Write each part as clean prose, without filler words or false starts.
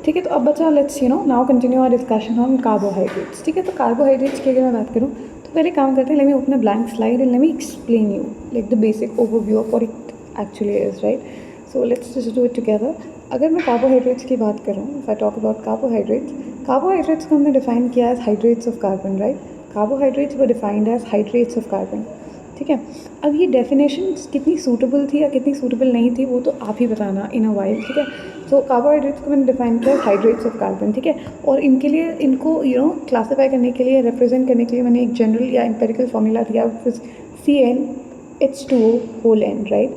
ठीक है, तो अब बचा let's now continue our discussion on carbohydrates. ठीक है, तो कार्बोहाइड्रेट्स की अगर मैं बात करूँ तो पहले काम करते हैं, let me open a blank slide and let me explain you like the basic overview of what it actually is, right. So let's just do it together. अगर मैं कार्बोहाइड्रेट्स की बात करूँ, if I talk about carbohydrates को हमने define किया as hydrates of carbon, right. Carbohydrates were defined as hydrates of carbon. ठीक है, अब ये डेफिनेशन कितनी सूटेबल थी या कितनी सूटेबल नहीं थी वो तो आप ही बताना इन अ वाइल। ठीक है, तो कार्बोहाइड्रेट्स को मैंने डिफाइन किया हाइड्रेट्स ऑफ कार्बन। ठीक है, और इनके लिए इनको क्लासीफाई करने के लिए, रिप्रेजेंट करने के लिए मैंने एक जनरल या एम्पेरिकल फॉर्मूला दिया, CnH2O whole n, right.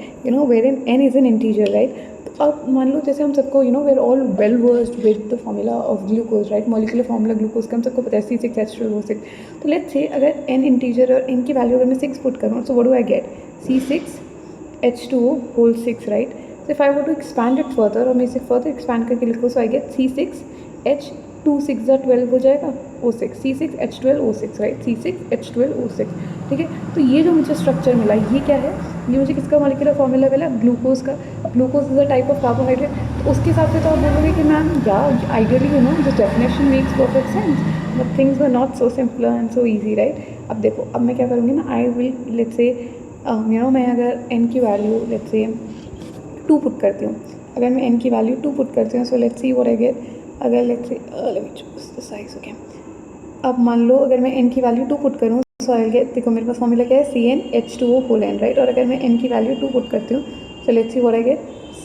Where in n is an integer, right. तो अब मान लो जैसे हम सबको we are all well versed with the formula of glucose, right. Molecular formula glucose का हम सबको पता है C6H12O6। तो लेट्स से अगर n इंटीजर और n की वैल्यू अगर मैं 6 पुट करूँ, so what do I get? C6H2O whole 6, right. So if I were to expand it further और मैं इसे further expand करके लिखूँ, so I get C6H2 6 12 हो जाएगा O6, C6H12O6, राइट, C6H12O6। ठीक है, तो ये जो मुझे स्ट्रक्चर मिला ये क्या है? ये मुझे किसका मॉलिक्यूलर फॉर्मूला मिला? ग्लूकोज का। Glucose is a type of carbohydrate. तो उसके हिसाब से तो आप बोलोगे कि मैम या ideally this definition makes perfect sense, but things were not so simple and so easy, right. अब देखो, अब मैं क्या करूँगी ना, आई विल लेट्स से मैं अगर n की वैल्यू लेट्स से 2 पुट करती हूँ, अगर मैं n की वैल्यू 2 पुट करती हूँ, so let's see what I get. अगर let's see let me choose the size, okay. अब मान लो अगर मैं n की वैल्यू 2 पुट करूँ, सो आई गेट, देखो मेरे पास फॉर्मूला क्या है, CnH2O होल n, राइट। और अगर मैं n की वैल्यू 2 पुट करती हूँ, so let's see what I get,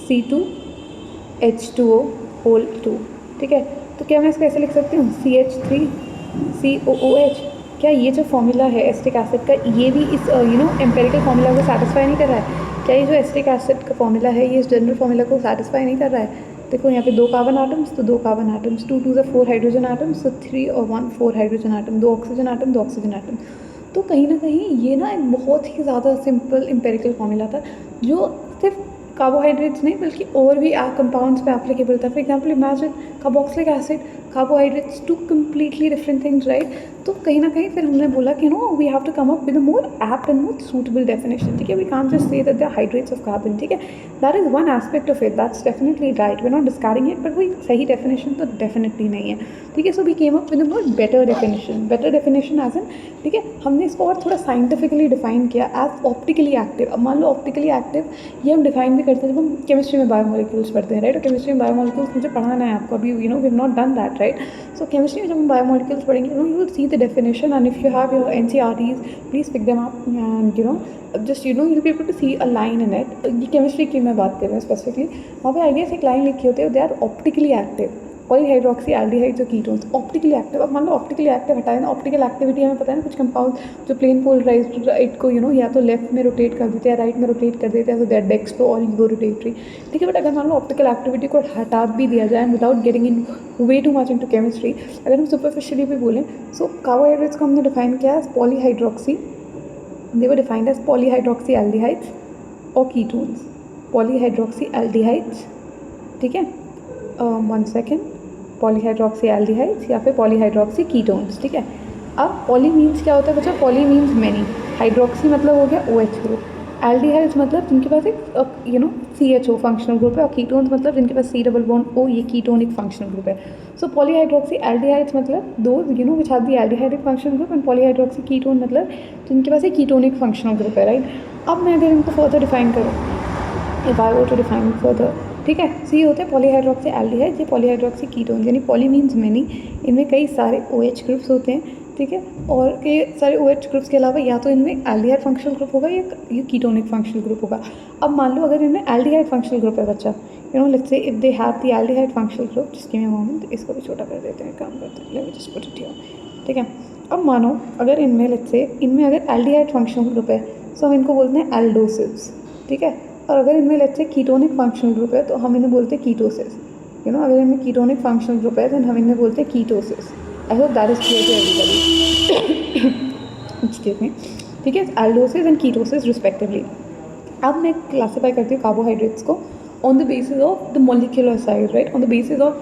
C2H2O whole 2। ठीक है, तो क्या मैं इसको ऐसे लिख सकती हूँ, CH3COOH। क्या ये जो फॉर्मूला है एसिटिक एसिड का, ये भी इस एम्पेरिकल फॉर्मूला को सेटिस्फाई नहीं कर रहा है? क्या ये जो एसिटिक एसिड का फॉर्मूला है ये इस जनरल फॉर्मूला को सेटिस्फाई नहीं कर रहा है? देखो यहाँ पे 2 कार्बन आटम्स, तो 2 कार्बन आटम्स, 2 2 4 हाइड्रोजन आटम्स, तो 3 और 1 4 hydrogen atom, 2 oxygen atom, 2 oxygen atom. तो कहीं ना कहीं ये ना एक बहुत ही ज़्यादा सिंपल एम्पेरिकल फॉर्मूला था जो सिर्फ कार्बोहाइड्रेट्स नहीं बल्कि और भी कंपाउंड्स पे एप्लीकेबल था। For example imagine carboxylic acid, carbohydrates, 2 completely different things, right. तो कहीं ना कहीं फिर हमने बोला कि we have to come up with a more apt and more suitable definition. ठीक है, we can't just say that they are hydrates of carbon. ठीक है, that is one aspect of it, that's definitely right, we are not discarding it, but वही सही definition तो definitely नहीं है। ठीक है, so we came up with a more better definition as an, ठीक है, हमने इसको और थोड़ा साइंटिफिकली डिफाइन किया एज ऑप्टिकली एक्टिव। अब मान लो ऑप्टिकली एक्टिव ये हम डिफाइन भी करते हैं जब हम केमिस्ट्री में बायोमोलिक्यूल्स पढ़ते हैं, राइट। और केमिस्ट्री में बायोमोलिक्यूल्स मुझे पढ़ाना है आपको अभी, we have not done that, right. So chemistry में जब हम बायोमोलिक्यूल्स पढ़ेंगे, you will see the definition, and if you have your NCERTs, please pick them up and just you'll be able to see a line in it। ये chemistry की मैं बात कर रही हूँ स्पेसिफिकली। वहाँ पे आइडियाज एक लाइन लिखी होती है, they are optically active. Polyhydroxy aldehydes और कीटोन्स ऑप्टिकली एक्टिव। अब मान लो ऑप्टिकली एक्टिव हटाए ना, ऑप्टिकल एक्टिविटी हमें पता है ना, कुछ कंपाउंड जो प्लेन पोलराइज्ड राइट को या तो लेफ्ट में रोटेट कर देते हैं, राइट में रोटेट कर देते हैं, तो दैट डेक्स्ट्रो और लीगो रोटेटरी। ठीक है, बट अगर मान लो ऑप्टिकल एक्टिविटी को हटा भी दिया जाए without getting in way too much into chemistry, अगर हम सुपरफिशियली भी बोलें, सो कार्बोहाइड्रेट्स को हमने डिफाइन किया as polyhydroxy, they were defined as polyhydroxyaldehydes और ketones, polyhydroxyaldehydes। ठीक है, 1 सेकेंड, पॉलीहाइड्रोक्सीएल्डिहाइड्स या फिर पॉलीहाइड्रोक्सी कीटोन्स। ठीक है, अब पॉली मीन्स क्या होता है बच्चा? पॉली मीन्स मैनी, हाइड्रोक्सी मतलब हो गया OH ग्रुप, एल्डिहाइड्स मतलब जिनके पास एक CHO फंक्शनल ग्रुप है, और कीटोन्स मतलब जिनके पास C डबल बॉन्ड O, ये कीटोनिक फंक्शनल ग्रुप है। सो पॉलीहाइड्रोक्सी एल्डिहाइड्स मतलब those which have the aldehydic functional group, and polyhydroxy ketone मतलब जिनके पास एक कीटोनिक फंक्शनल ग्रुप है, राइट। अब मैं अगर इनको फर्दर डिफाइन करूँ, if I were to define further, ठीक है, सी होते हैं पॉलीहाइड्रोक्सी एल्डिहाइड, ये पॉलीहाइड्रोक्सी कीटोन, यानी पॉली मीन्स मैनी, इनमें कई सारे OH ग्रुप्स होते हैं। ठीक है, और कई सारे OH ग्रुप्स के अलावा या तो इनमें एल्डिहाइड फंक्शनल ग्रुप होगा या ये कीटोनिक फंक्शनल ग्रुप होगा। अब मान लो अगर इनमें एल्डिहाइड फंक्शनल ग्रुप है बच्चा, let's say if they have the aldehyde functional group, just give me a moment, इसको भी छोटा कर देते हैं, काम करते हैं, let me just put it here. ठीक है, अब मानो अगर इनमें लेट्स से इनमें अगर एल्डिहाइड फंक्शनल ग्रुप है, सो हम इनको बोलते हैं एल्डोसिड्स। ठीक है, और अगर इनमें let's say ketonic functional group है तो हम इन्हें बोलते हैं कीटोसिस। अगर इनमें कीटोनिक फंक्शनल ग्रुप है देन हम इन्हें बोलते हैं ketoses. I hope that is clear to everybody. Excuse me. ठीक है, एल्डोसिस एंड कीटोसिस रिस्पेक्टिवली। अब मैं क्लासीफाई करती हूँ कार्बोहाइड्रेट्स को on the basis of the molecular size, right, on the basis of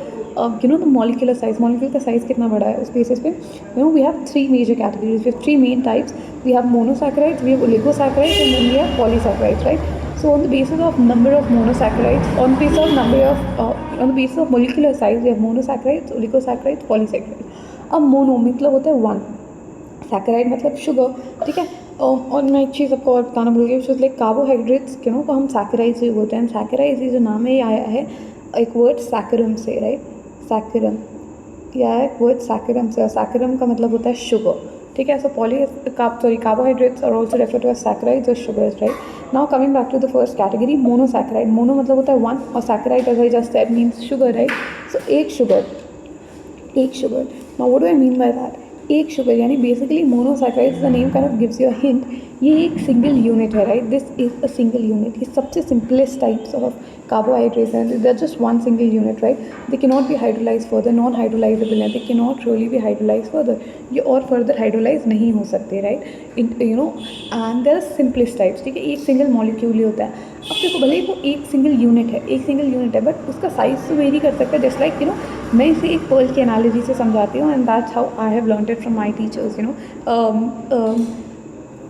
the molecular size, molecule का size कितना बड़ा है उस बेसिस पे we have 3 major categories, we have 3 main types, we have monosaccharides, we have oligosaccharides and then we have polysaccharides, right. So on the basis of number of monosaccharides, on the basis of molecular size, we have monosaccharides, oligosaccharides, polysaccharides. अब mono मतलब होता है one, saccharide मतलब sugar, ठीक है। और मैं एक चीज़ आपको और बताना भूल गई, विच इज़ लाइक कार्बोहाइड्रेट्स को हम सैकराइड्स भी बोलते हैं। सैकराइड्स, ये जो नाम है ये आया है एक वर्ड सैकरम से, राइट, सैकरम, ये आया एक वर्ड सैकरम से, और सैकरम का मतलब होता है शुगर, ठीक है। So carbohydrates are also refer to as saccharides और sugars, right. Now coming back to the first category, monosaccharide. Mono मतलब होता है वन, और saccharide as I just said means sugar, right. So एक sugar, now what do I mean by that, एक sugar यानी basically monosaccharides, the name kind of gives you a hint, ये एक single unit है, right. This is a single unit, ये सबसे simplest types of carbohydrates and they're just one single unit, right? They cannot be hydrolyzed further, non hydrolyzable हैं, they cannot really be hydrolyzed further, ये और further hydrolyze नहीं हो सकते, right? And there are simplest types, ठीक है, एक single molecule ही होता है। अब देखो भले ही वो एक single unit है, बट उसका साइज तो वेरी कर सकता है, जस्ट लाइक मैं इसे एक पर्ल की एनालॉजी से समझाती हूँ, and that's how I have learned it from my teachers,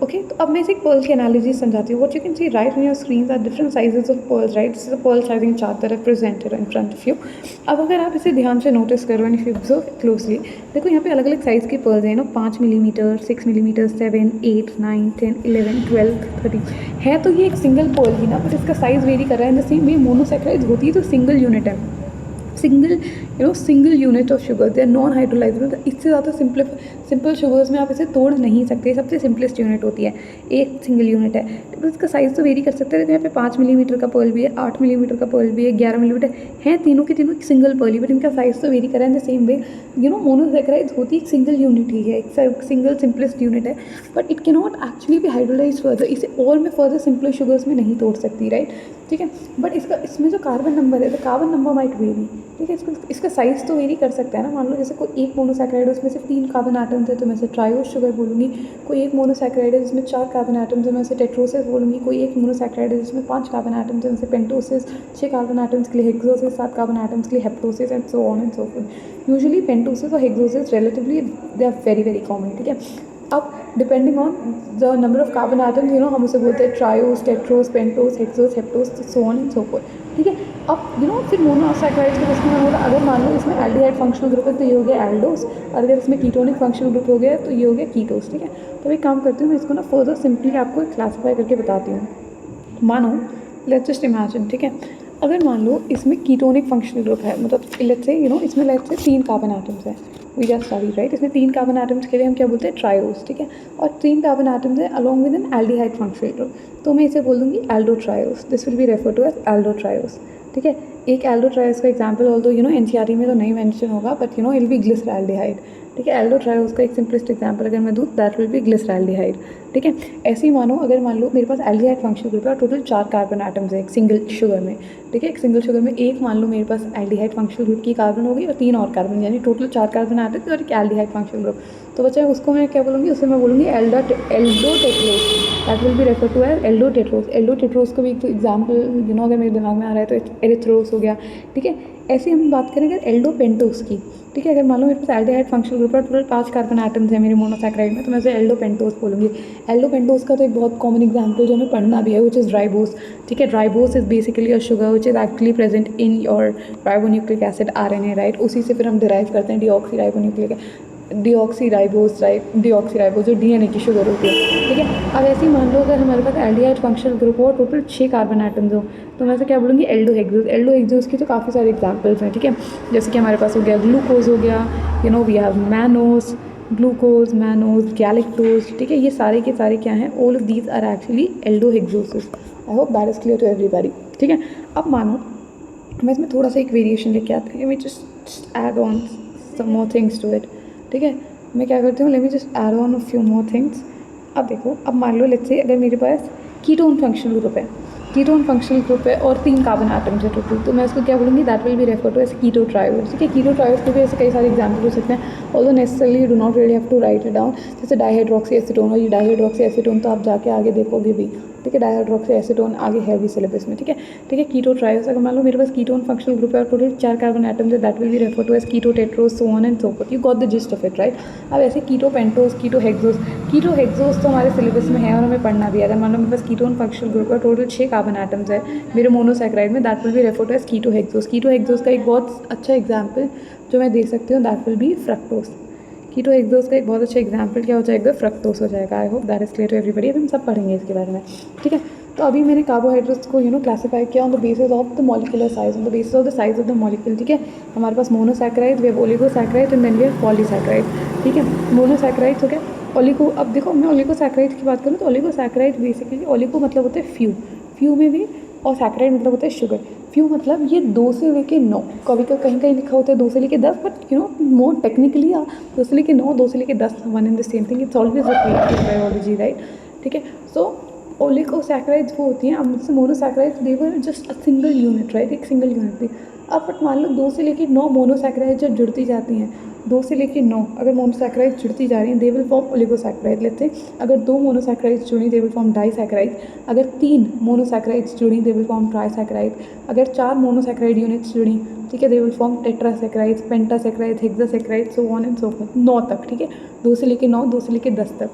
okay. तो अब मैं इसे एक पर्ल की एनालॉजी समझाती हूँ। What you can see right on your screen are different sizes of pearls, right. This is a pearl sizing chart that I presented in front of you. अब अगर आप इसे ध्यान से नोटिस करो and if you observe closely, देखो यहाँ पे अलग अलग साइज़ की पर्ल्स हैं, 5 मिलीमीटर, 6 मिलीमीटर, 7, 8, 9, 10, 11, 12, 13 है। तो ये एक सिंगल पर्ल ही ना, बट इसका साइज़ वेरी कर रहा है। In the same way monosaccharides होती है तो सिंगल यूनिट है, single unit of sugar, they are non hydrolysable. इससे ज़्यादा सिंपल शुगर्स में आप इसे तोड़ नहीं सकते, सबसे सिंपलेस्ट यूनिट होती है, एक सिंगल यूनिट है। तो इसका साइज़ तो वेरी कर सकते हैं, यहाँ पे 5 मिलीमीटर का पर्ल भी है, 8 मिलीमीटर का पर्ल भी है, 11 मिलीमीटर है, तीनों के तीनों सिंगल पर्ल ही, बट इनका साइज़ तो वेरी कर रहा है। In the same way monosaccharides होती एक सिंगल यूनिट ही है, एक सिंगल सिंपलेस्ट यूनिट है, but it can not actually भी हाइड्रोलाइज फर्दर, इसे और में फर्दर सिंपल शुगर्स में नहीं तोड़ सकती, राइट, ठीक है। बट इसमें जो कार्बन नंबर है, the carbon number might very, ठीक है। इसका साइज़ तो वेरी कर सकता है ना। मान लो जैसे कोई एक मोनोसैकराइड है उसमें सिर्फ 3 कार्बन एटम्स है तो मैं इसे ट्रायोस शुगर बोलूँगी। कोई एक मोनोसैकराइड है जिसमें 4 कार्बन एटम्स है, मैं इसे टेट्रोसिस बोलूँगी। कोई एक मोनोसैकराइड है जिसमें 5 कार्बन एटम्स है, मैं इसे पेंटोसिस, 6 कार्बन एटम्स के लिए हेक्सोसिस, 7 कार्बन एटम्स के लिए heptoses, and so on and so forth. Usually pentoses और hexoses relatively they are very very common, ठीक है। अब depending on the number of carbon atoms हम उसे बोलते हैं triose, tetrose, pentose, hexose, heptose, so on and so forth, ठीक है। अब फिर मोनोसैकराइड्स के केस में होगा, अगर मान लो इसमें एल्डिहाइड फंक्शनल ग्रुप है तो ये हो गया एल्डोस, और अगर इसमें कीटोनिक फंक्शनल ग्रुप हो गया तो ये हो गया कीटोस, ठीक है। तो एक काम करती हूँ, मैं इसको ना फर्दर सिंपली आपको क्लासीफाई करके बताती हूँ। मानो लेट्स जस्ट इमेजिन, ठीक है, अगर मान लो इसमें कीटोनिक फंक्शनल ग्रुप है, मतलब लेट्स से इसमें लेट्स से 3 कार्बन एटम्स हैं, वी जस्ट स्टडी, राइट। इसमें 3 कार्बन एटम्स के लिए हम क्या बोलते हैं, ट्रायोस, ठीक है। और 3 कार्बन एटम्स है along with an aldehyde functional group, तो मैं इसे बोल दूँगी aldo triose. This will be refer to as aldo triose, ठीक है। एक एल्डो ट्रायोस का एग्जाम्पल ऑल्दो एनसीईआरटी में तो नहीं मेंशन होगा, but it will be glyceraldehyde, ठीक है। एल्डो ट्रायोस का एक सिंपलेस्ट एग्जाम्पल अगर मैं दूँ, दैट विल बी ग्लिसरैल्डिहाइड, ठीक है। ऐसे ही मानो अगर मान लो मेरे पास एल्डिहाइड फंक्शनल ग्रुप है और टोटल 4 कार्बन एटम्स है एक सिंगल शुगर में, ठीक है। एक सिंगल शुगर में एक मान लो मेरे पास एल्डिहाइड फंक्शनल ग्रुप की कार्बन होगी और 3 और कार्बन, यानी टोटल 4 कार्बन एटम्स और एक एल्डिहाइड फंक्शनल ग्रुप। तो बच्चा उसको मैं क्या बोलूँगी, उसे मैं बोलूँगी aldotetrose, that will be refer to as aldotetrose. Aldotetrose को भी एक एग्जाम्पल अगर मेरे दिमाग में आ रहा है तो एरिथ्रोस हो गया, ठीक है। ऐसे हम बात करेंगे एल्डोपेंटोस की, ठीक है। अगर मान लो मेरे पास एल्डिहाइड फंक्शनल ग्रुप पर टोटल 5 कार्बन एटम्स है मेरे मोनोसैकराइड में, तो मैं इसे एल्डोपेंटोस बोलूँगी। एल्डोपेंटोस का तो एक बहुत कॉमन एग्जाम्पल जो हमें पढ़ना भी है, विच इज़ राइबोस, ठीक है। Ribose is basically a sugar which is actually present in your ribonucleic acid RNA, right. उसी से फिर हम डिराइव करते हैं डीऑक्सी राइबोन्यूक्लिक डीऑक्सीराइबोस जो डीएनए की शुगर होती है, ठीक है। अब ऐसे ही मान लो अगर हमारे पास एल्डिहाइड फंक्शनल ग्रुप हो और टोटल 6 कार्बन एटम्स हो, तो मैं इसे क्या बोलूँगी, एल्डोहेक्सोस की तो काफ़ी सारे एग्जाम्पल्स हैं, ठीक है। जैसे कि हमारे पास हो गया ग्लूकोज हो गया, we have mannose, glucose, mannose, galactose, ठीक है। ये सारे के सारे क्या हैं, all of these are actually aldohexoses. I hope that is clear to everybody, ठीक है। अब मानो मैं इसमें थोड़ा सा एक वेरिएशन लेके आती हूँ, let me just add on some more things to it, ठीक है। मैं क्या करती हूँ, let me just add on a few more things. अब देखो, अब मान लो लेट्स से अगर मेरे पास कीटोन फंक्शनल ग्रुप है और 3 कार्बन एटम्स है टोटल, तो मैं इसको क्या बोलूँगी, that will be refer to as keto triose, ठीक है। कीटो ट्रायोस के भी ऐसे कई सारे एग्जाम्पल हो सकते हैं, although necessarily you do not really have to write it down. जैसे डाइहाइड्रोक्सी एसीटोन, और ये डाइहाइड्रोक्सी एसीटोन तो आप जाके आगे देखोगे भी, ठीक है, डाइहाइड्रोक्सी एसीटोन आगे है भी सिलेबस में, ठीक है। ठीक है, कीटो ट्रायोस, अगर मान लो मेरे पास कीटोन फंक्शनल ग्रुप है और टोटल 4 कार्बन एटम्स है, that will be refer to as keto tetrose, so on and so forth. You got the gist of it, right. अब ऐसे कीटो पेंटोस, कीटो हेक्सोस तो हमारे सिलेबस में है और हमें पढ़ना भी है। अगर मान लो मेरे पास कीटोन फंक्शनल ग्रुप है, टोटल 6 कार्बन एटम्स है मेरे मोनोसैकेराइड में, that will be refer to as keto hexose का एक बहुत अच्छा एग्जाम्पल जो मैं दे सकती हूँ, that will be fructose. Keto hexose का एक बहुत अच्छा एग्जाम्पल क्या हो जाएगा, फ्रक्टोस हो जाएगा। I hope that is clear to everybody. अभी हम सब पढ़ेंगे इसके बारे में, ठीक है। तो अभी मैंने कार्बोहाइड्रेट्स को क्लासीफाई किया on the basis of the molecular size, on the basis of the size of the molecule, ठीक है। हमारे पास monosaccharide, we have oligosaccharide and then we have polysaccharide, ठीक है। मोनोसैकेराइड्स हो गया, ओलिगो, अब देखो मैं ओलिगोसैकेराइड की बात करूँ तो ओलिगोसैकेराइड बेसिकली, ओलिगो मतलब होता है फ्यू में भी, और सैकेराइड मतलब होता है शुगर। फ्यू मतलब ये 2 से लेके 9, कभी कहीं कहीं लिखा होता है 2 से लेके 10, बट मोर टेक्निकली 2 से लेके 9, 2 से लेके 10 one in the same thing, it's always repeat in biology, right, ठीक है। सो ओलिगोसैकेराइड्स वो होती हैं, अब मुझसे monosaccharides they were just a single unit, right, एक सिंगल यूनिट थी। अब बट मान लो 2 से लेके 9 मोनोसैकेराइड जब जुड़ती जाती हैं, 2 से लेके 9 अगर मोनोसैकेराइड जुड़ती जा रही हैं, दे will form oligosaccharide. Let's say अगर 2 मोनोसैकेराइड्स जुड़ी, दे विल फॉर्म डाइसैकेराइड। अगर 3 मोनोसैकेराइड्स जुड़ी, दे विल फॉर्म ट्राइसैकेराइड। अगर 4 मोनोसैकेराइड यूनिट्स जुड़ी, ठीक है, they will form tetrasaccharides, pentasaccharide, hexasaccharide, so on and so forth, 9 तक, ठीक है। 2 से लेके 9, 2 से लेके 10 तक,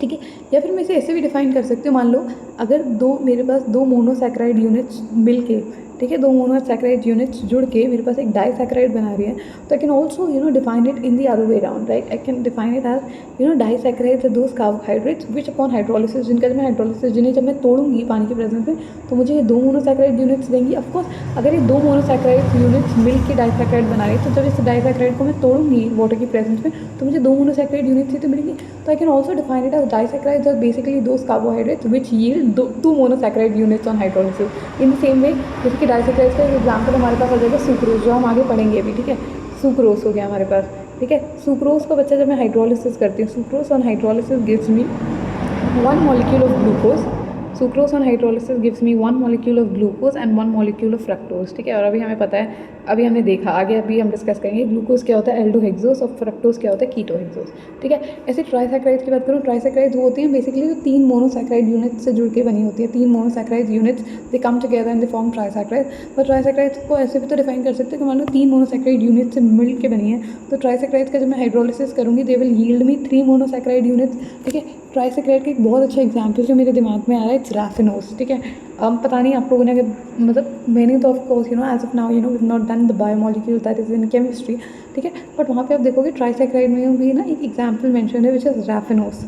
ठीक है। या फिर मैं इसे ऐसे भी डिफाइन कर सकती हूँ, मान लो अगर मेरे पास 2 मोनोसैकेराइड यूनिट्स मिल के, ठीक है, 2 मोनोसैकेराइड यूनिट्स जुड़ के मेरे पास एक डाइसैकेराइड बना रही है, तो I can also define it in the other way around, right. I can define it as disaccharides are those carbohydrates which upon hydrolysis, जिन्हें जब मैं तोड़ूंगी पानी की प्रेजेंस में तो मुझे ये 2 मोनोसैकेराइड यूनिट्स देंगी। ऑफकोर्स अगर ये 2 मोनोसैकेराइड यूनिट्स मिल के डाइसैकेराइड बना रही है, तो जब इस डाइसैकेराइड को मैं तोड़ूंगी वाटर की प्रेजेंस में तो मुझे 2 मोनोसैकेराइड यूनिट्स ही तो मिलेंगी। तो I can also define it as disaccharides are basically those carbohydrates which yield 2 monosaccharide units on hydrolysis. In the same way जैसे कि डाइसैकेराइड्स का एग्जाम्पल हमारे पास आ जाएगा सुक्रोज, जो हम आगे पढ़ेंगे अभी, ठीक है। सुक्रोज हो गया हमारे पास, ठीक है। सुक्रोज का बच्चा जब मैं हाइड्रोलिसिस करती हूँ, sucrose on hydrolysis gives me 1 molecule of glucose, sucrose on hydrolysis gives me 1 molecule of glucose and 1 molecule of fructose, ठीक है। और अभी हमें पता है, अभी हमने देखा, आगे अभी हम डिस्कस करेंगे ग्लूकोज क्या होता है, एल्डोहेक्सोस, और फ्रक्टोज क्या होता है, कीटोहेक्सोस, ठीक है। ऐसे ट्राइसैकेराइड्स की बात करूँ, ट्राइसैकेराइड्स वो होती हैं बेसिकली जो 3 मोनोसैकेराइड यूनिट्स से जुड़ के बनी होती है। 3 monosaccharide units they come together and they form trisaccharide. और ट्राइसैकेराइड्स को ऐसे भी तो डिफाइन कर सकते हैं कि मान लो 3 मोनोसैकेराइड यूनिट से मिल के बनी है, तो ट्राइसैकेराइड्स का जब मैं हाइड्रोलिसिस करूँगी they will yield me 3 monosaccharide units, ठीक है। ट्राइसैकेराइड का एक बहुत अच्छा एग्जाम्पल जो मेरे दिमाग में आ रहा है, इट्स रैफिनोस, ठीक है। पता नहीं आप लोगों ने अगर, मतलब मैंने तो of course as of now we not done the biomolecule that is in chemistry, ठीक है। बट वहाँ पे आप देखोगे ट्राइसैकेराइड में भी ना एक एग्जाम्पल मेंशन है विच इज़ रैफिनोस,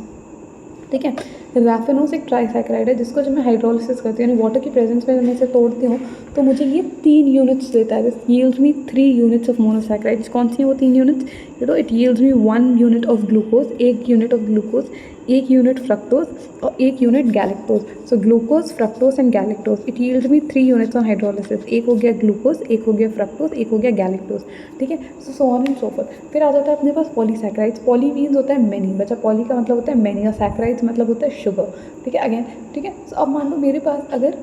ठीक है। रैफिनोस एक ट्राइसैकेराइड है जिसको जब मैं हाइड्रोलिसिस करती हूँ, यानी वाटर की प्रेजेंस में जब मैं इसे तोड़ती हूँ तो मुझे ये 3 यूनिट्स देता है। This yields me 3 units of monosaccharides. कौन सी हैं वो 3 units? It yields me 1 unit of glucose, 1 unit of glucose, 1 unit fructose और 1 unit galactose. So glucose, fructose and galactose, it yields me 3 units on hydrolysis. एक हो गया glucose, एक हो गया फ्रक्टोज, एक हो गया गैलेक्टोज, ठीक है। सो ऑन एंड सो फोर्थ। फिर आ जाता है अपने पास पॉलीसैकेराइड्स। पॉली मीन्स होता है मैनी, बच्चा पॉली का मतलब होता है मैनी, और सैकेराइड्स मतलब होता है शुगर, ठीक है। अगेन, ठीक है। अब मान लो मेरे पास अगर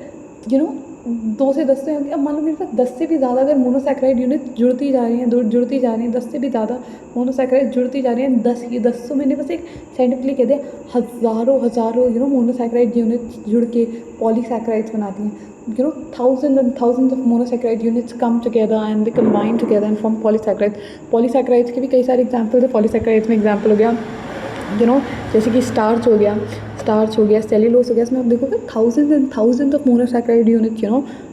2 से 10 से, अब मान लो मेरे पास 10 से भी ज़्यादा अगर मोनोसैकेराइड यूनिट जुड़ती जा रही हैं, 10 से भी ज़्यादा मोनोसैकेराइड जुड़ती जा रही हैं, 10 तो मैंने बस एक साइंटिफिकली कह दिया, हज़ारों मोनोसैकेराइड यूनिट्स जुड़ के पॉलीसैकेराइड्स बनाती हैं। Thousand and thousands of monosaccharide units come together and they combine together and form polysaccharides. Polysaccharides के भी कई सारे एग्जाम्पल्स है। पॉलीसैकेराइड्स में एग्जाम्पल हो गया जैसे कि स्टार्च हो गया, सेल्यूलोज हो गया। इसमें आप देखोगे thousands and thousands of monosaccharide unit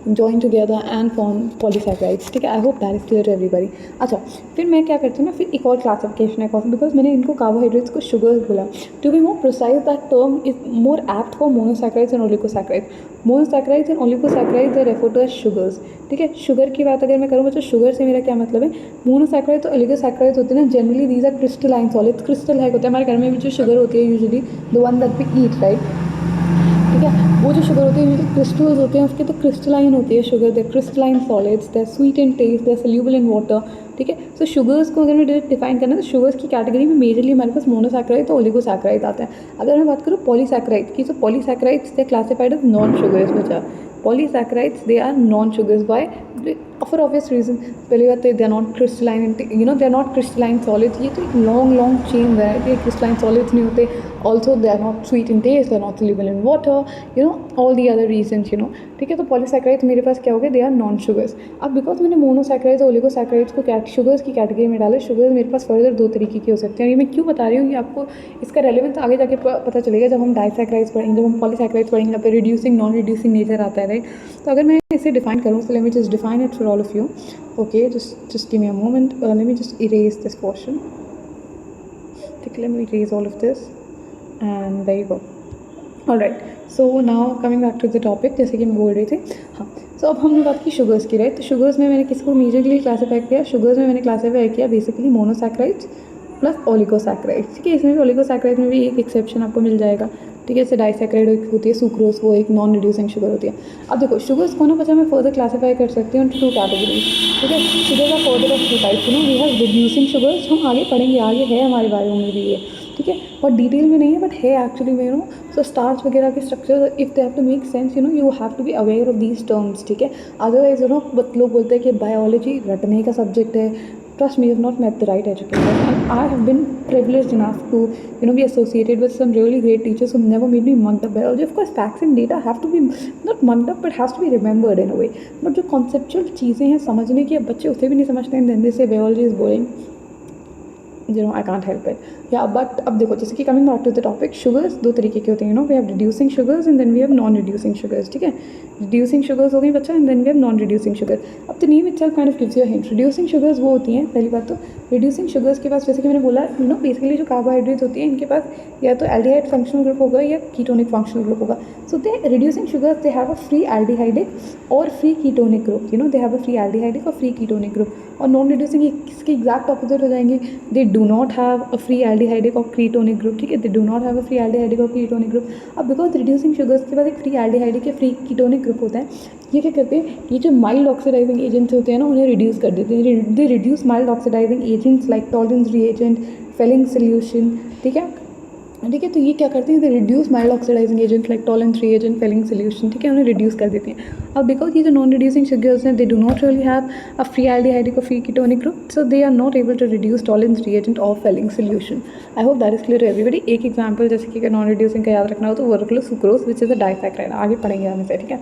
join together and form polysaccharides, ठीक है। I hope that is clear to everybody. अच्छा, फिर मैं क्या करती हूँ ना, फिर एक और क्लासिफिकेशन है, बिकॉज मैंने इनको कार्बोहाइड्रेट्स को शुगर बोला। To be more precise that term is more apt for monosaccharides and oligosaccharides. Monosaccharides and oligosaccharides are refer to as sugars, ठीक है। शुगर की बात अगर मैं करूँ बच्चों, शुगर से मेरा क्या मतलब है, मोनोसैकेराइड्स और ओलिगोसैकेराइड्स होते हैं ना, generally these are crystalline solids, crystal like होते हैं। हमारे घर में भी जो शुगर होती है usually the one that we eat, right, ठीक है। वो जो शुगर होती है यूजुअली क्रिस्टल्स होते हैं उसके, तो क्रिस्टलाइन होती है sugar, they crystalline solids, they sweet in taste, they soluble in water, ठीक है। सो शुगर्स को अगर मैं डायरेक्ट डिफाइन करना है तो शुगर्स की कैटेगरी में मेजरली हमारे पास मोनोसैकेराइड तो ओलिगोसैकेराइड आते हैं। अगर मैं बात करूँ पॉलीसैकेराइड की, तो polysaccharides they classified as non sugars बचा। Polysaccharides they are non sugars. Why? For obvious reason. पहली बात तो they are not crystalline, they are not crystalline solids. ये तो एक लॉन्ग चेन है, ये क्रिस्टलाइन सॉलिड्स नहीं होते. Also they are not sweet in taste, they are not soluble in water, all the other reasons. ठीक है, तो पॉलीसैकेराइड्स मेरे पास क्या हो गए, दे आर नॉन शुगर्स. अब बिकॉज मैंने मोनोसैकेराइड्स और ओलिगोसैकेराइड्स को शुगर्स की कैटेगरी में डाला. शुगर्स मेरे पास फर्दर दो तरीके की हो सकते हैं. ये मैं क्यों बता रही हूँ, ये आपको इसका रेलेवेंस आगे जाके पता चलेगा जब हम डाइसैकेराइड्स पढ़ेंगे, जब हम पॉलीसैकेराइड्स पढ़ेंगे. यहाँ पे रिड्यूसिंग, नॉन रिड्यूसिंग नेचर आता है, राइट. तो अगर मैं इसे डिफाइन करूँ, so let me just define it for all of you. Okay, just give me a moment. Let me just erase this portion. Okay, let me erase all of this and there you go. All right, so now coming back to the topic, जैसे कि मैं बोल रही थी. हाँ, so अब हमने बात की शुगर्स की, राइट. तो शुगर्स में मैंने किसको मेजरली क्लासीफाई किया? शुगर्स में मैंने क्लासीफाई किया बेसिकली मोनोसैकेराइड्स प्लस ओलिगोसैकेराइड्स. ठीक है, इसमें भी ओलिगोसैकेराइड्स में भी एक एक्सेप्शन आपको मिल जाएगा. ठीक है, जैसे डाइसैकेराइड होती है सुक्रोज, वो एक नॉन रिड्यूसिंग शुगर होती है. अब देखो शुगर्स को ना बच्चा मैं फर्दर क्लासीफाई कर सकती हूँ टू कैटेगरीज. ठीक है, शुगर का further of two types. We have reducing sugars, हम आगे पढ़ेंगे, आगे है हमारे बायो में भी ये. ठीक है, और डिटेल में नहीं है बट है एक्चुअली में. सो स्टार्च वगैरह के structure if they have to make sense, you have to be aware of these terms. ठीक है, अदरवाइज लोग बोलते हैं कि बायोलॉजी रटने का सब्जेक्ट है. Trust me, you have not met the right educator. And I have been privileged enough to, be associated with some really great teachers who never made me mugged up biology. Of course, facts and data have to be not mugged up, but has to be remembered in a way. But जो conceptual चीज़ें हैं समझने की, अब बच्चे उसे भी नहीं समझते हैं. Then they say biology is boring. I can't help it. Yeah, but अब देखो, जैसे कि coming back to the topic, sugars दो तरीके के होते हैं. We have reducing sugars and then we have non-reducing sugars. ठीक है, reducing sugars हो गई बच्चा, and then we have non-reducing sugar. अब the name itself kind of gives you a hint. Reducing sugars वो होती हैं, पहली बात तो reducing sugars के पास, जैसे कि मैंने बोला, बेसिकली जो कार्बोहाइड्रेट्स होती हैं इनके पास या तो एल्डिहाइड फंक्शनल ग्रुप होगा या कीटोनिक फंक्शनल ग्रुप होगा. So they reducing sugars, they have a free aldehydic और free ketonic group. They have a free aldehydic और फ्री कीटोनिक ग्रुप. और नॉन रिड्यूसिंग इसके एग्जैक्ट ऑपोजिट हो जाएंगे. They do not have a free aldehydic और ketonic group. ठीक है, they do not have a free aldehydic और ketonic group. अब बिकॉज रिड्यूसिंग शुगर्स के बाद एक फ्री एल्डिहाइडिक या फ्री कीटोनिक ग्रुप होता है, ये क्या करते हैं, ये जो माइल्ड ऑक्सीडाइजिंग एजेंट्स होते हैं ना, उन्हें रिड्यूस कर देते हैं. They reduce mild oxidising agents like Tollens reagent, Fehling solution. ठीक है, तो ये क्या करते हैं, they reduce mild oxidising agent like Tollens reagent, Fehling solution. ठीक है, उन्हें रिड्यूस कर देते हैं. अब बिकॉज ये जो नॉन रिड्यूसिंग शुगर्स हैं, they do not really have a free aldehydic और free ketonic group, so they are not able to reduce Tollens reagent और Fehling solution. I hope that is clear to everybody. एक example जैसे कि अगर non reducing का याद रखना हो तो वो रख लो sucrose, which is a disaccharide. आगे पढ़ेंगे हम इसे. ठीक है,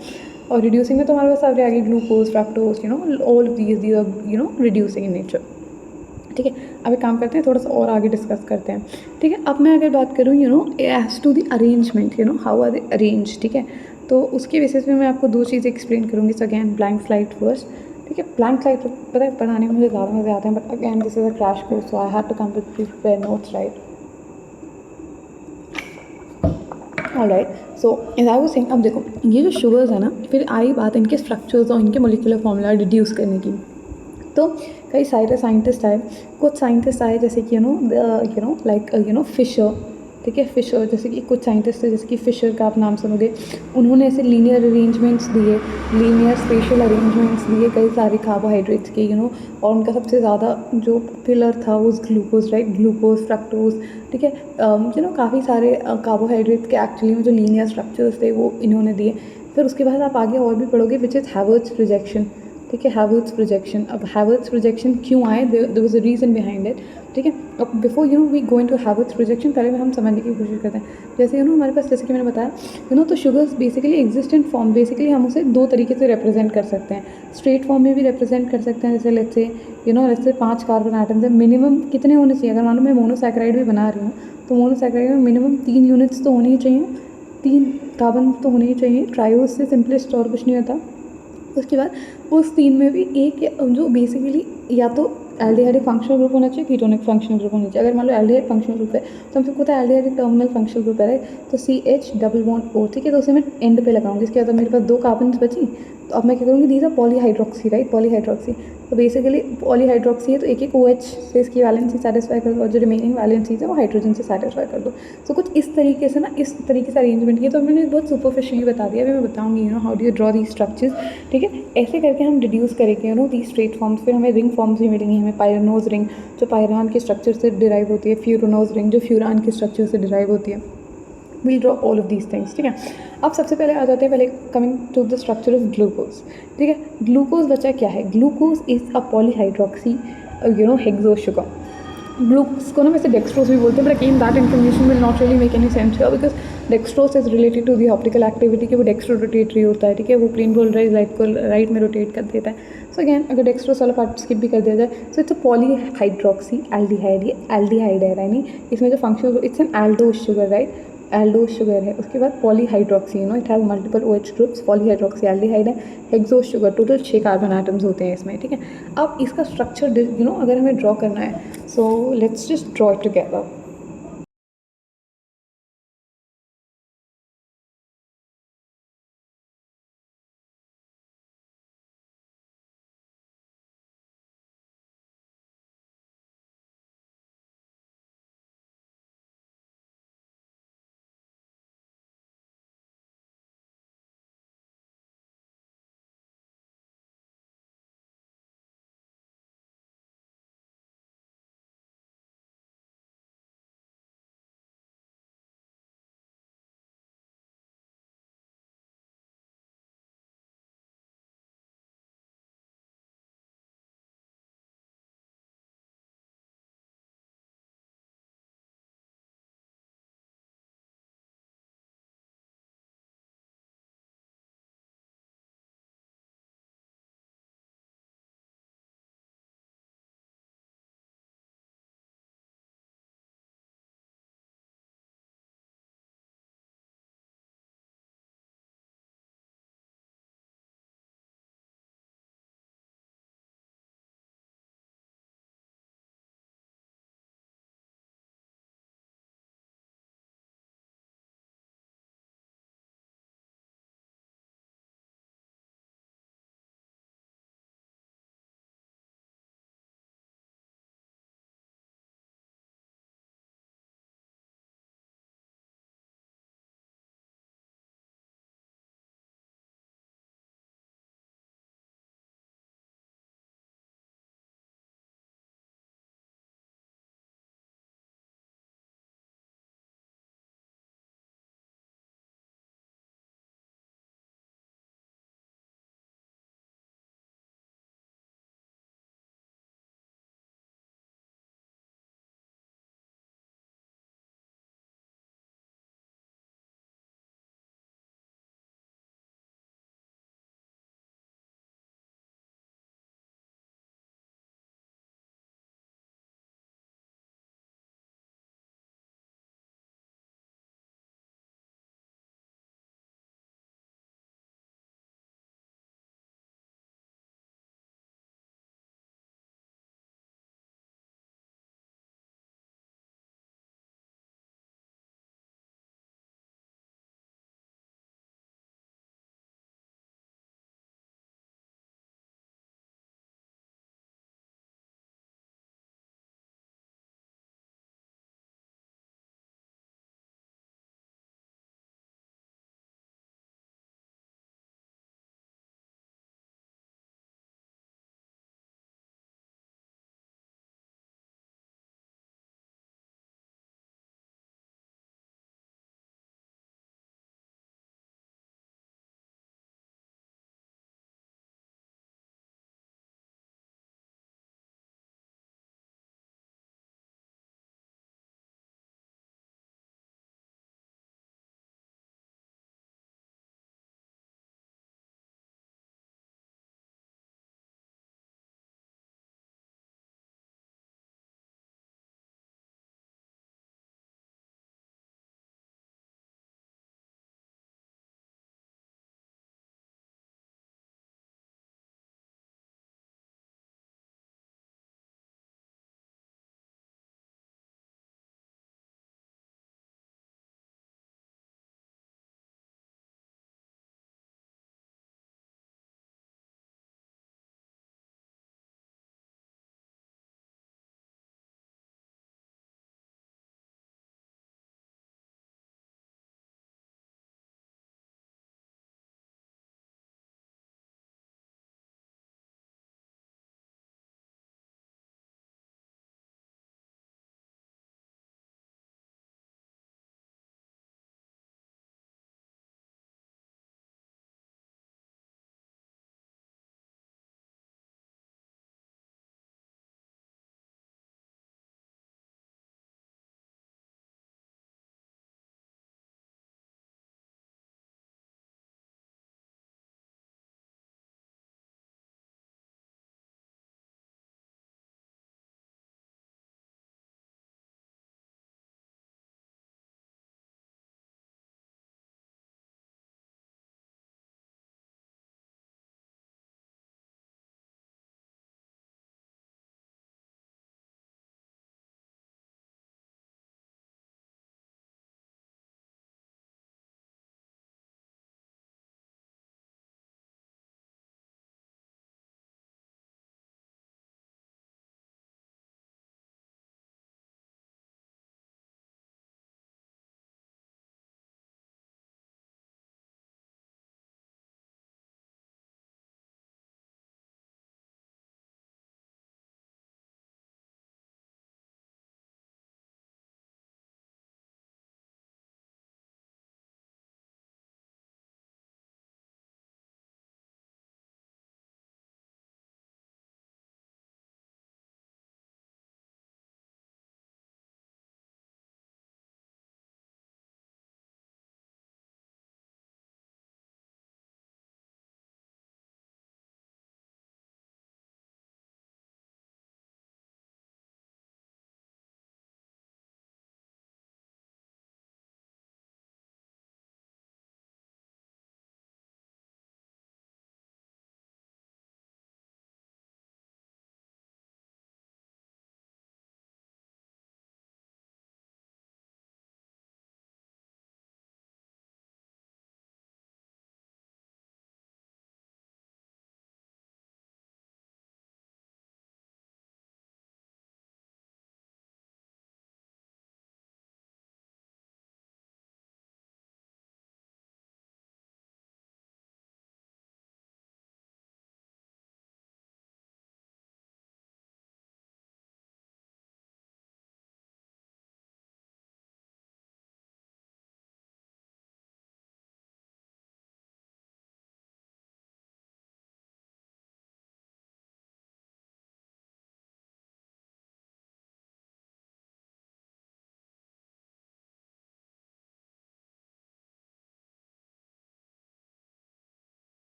और रिड्यूसिंग में तो हमारे पास आगे glucose, fructose, all of these are reducing in nature. ठीक है, अब एक काम करते हैं, थोड़ा सा और आगे डिस्कस करते हैं. ठीक है, अब मैं अगर बात करूँ as to the arrangement, how are they arrange. ठीक है, तो उसके बेसिस पे मैं आपको दो चीज़ें एक्सप्लेन करूँगी. So again blank slide first. ठीक है, ब्लैंक स्लाइड पता है पढ़ाने में मुझे ज़्यादा मज़े आते हैं, but again this is a crash course, so I have to come with prepare notes, right. Alright, so as I was saying, अब देखो ये जो शुगर्स है ना, फिर आई बात इनके स्ट्रक्चर्स और इनके मोलिकुलर फॉर्मूला रिड्यूस करने की. तो कई सारे साइंटिस्ट आए, कुछ साइंटिस्ट आए जैसे कि लाइक फिशर. ठीक है, फिशर जैसे कि कुछ साइंटिस्ट है, जैसे कि फिशर का आप नाम सुनोगे. उन्होंने ऐसे लीनियर अरेंजमेंट्स दिए, लीनियर स्पेशल अरेंजमेंट्स दिए कई सारे कार्बोहाइड्रेट्स के, और उनका सबसे ज़्यादा जो पिलर था वो ग्लूकोज, राइट. Glucose, fructose. ठीक है, काफ़ी सारे कार्बोहाइड्रेट्स के एक्चुअली में जो लीनियर स्ट्रक्चर्स थे वो इन्होंने दिए. फिर उसके बाद आप आगे और भी पढ़ोगे, विच इज़ हैवर्ट्स प्रोजेक्शन. ठीक है, हैवर्ट्स प्रोजेक्शन. अब हैवर्ट्स प्रोजेक्शन क्यों आए, there was a reason behind it. ठीक है, अब before we go into Haworth projection, पहले हम समझने की कोशिश करते हैं. जैसे हमारे पास, जैसे कि मैंने बताया, तो sugars basically existent form, basically हम उसे दो तरीके से रिप्रेजेंट कर सकते हैं. स्ट्रेट फॉर्म में भी रिप्रेजेंट कर सकते हैं, जैसे लेट्स से 5 कार्बन आइटम्स है, मिनिमम कितने होने चाहिए. अगर मान लो मैं मोनोसैकेराइड भी बना रही हूँ तो मोनोसैकेराइड में मिनिमम 3 यूनिट्स तो होनी ही चाहिए, 3 कार्बन तो होने ही चाहिए. ट्रायोज से सिंपलेस्ट और कुछ नहीं होता. उसके बाद उस 3 में भी एक जो बेसिकली या तो एल्डिहाइडिक फंक्शनल ग्रुप होना चाहिए, कीटोनिक फंक्शनल ग्रुप होना चाहिए. अगर मान लो एल्डिहाइड फंक्शनल ग्रुप है तो हम सबको पता है एल्डिहाइडिक टर्मिनल फंक्शनल ग्रुप है, राइट. तो CH डबल बॉन्ड O. ठीक है, तो उसे मैं एंड पे लगाऊंगी. इसके बाद मेरे पास 2 कार्बन बची, तो अब मैं क्या करूँगी, these are polyhydroxy, right. Polyhydroxy, तो बेसिकली पॉलीहाइड्रोक्सी है तो एक OH से इसकी वैलेंसी सेटिस्फाई कर दो, और जो रिमेनिंग वैलेंसीज है वो हाइड्रोजन से सेटिस्फाई कर दो. सो कुछ इस तरीके से ना, इस तरीके से अरेंजमेंट किया. तो मैंने बहुत सुपरफिशियली बता दिया, अभी मैं बताऊँगी how do you draw the structures. ठीक है, ऐसे करके हम रिड्यूस करेंगे दी स्ट्रेट फॉर्म्स. फिर हमें रिंग फॉर्म्स भी मिलेंगी, हमें पायरानोज रिंग जो पायरान के स्ट्रक्चर से डिराइव होती है, फ्यूरानोज रिंग जो फ्यूरान के स्ट्रक्चर से डिराइव होती है. We'll draw all of these things, ठीक है। अब सबसे पहले आ जाते हैं, पहले coming to the structure of glucose, ठीक है। ग्लूकोज बचा क्या है, glucose is a polyhydroxy hexo sugar. Glucose को ना वैसे डेक्सट्रोज भी बोलते हैं, but again that information will not really make any sense here, because dextrose is related to the optical activity कि वो डेक्स्ट्रो रोटेटरी होता है, ठीक है। वो प्लेन बोल रहा है राइट को राइट में रोटेट कर देता है। सो अगेन अगर डेक्स्ट्रोज वाला पार्ट स्किप भी कर दिया जाए, so it's a polyhydroxy aldehyde, ये एल्डिहाइड है, यानी इसमें जो function it's an aldose sugar, right, aldose sugar है। उसके बाद polyhydroxy, it has multiple OH groups, polyhydroxy aldehyde है। Hexose sugar, total 6 carbon items होते हैं इसमें, ठीक है। अब इसका स्ट्रक्चर अगर हमें ड्रॉ करना है, सो let's just draw it together.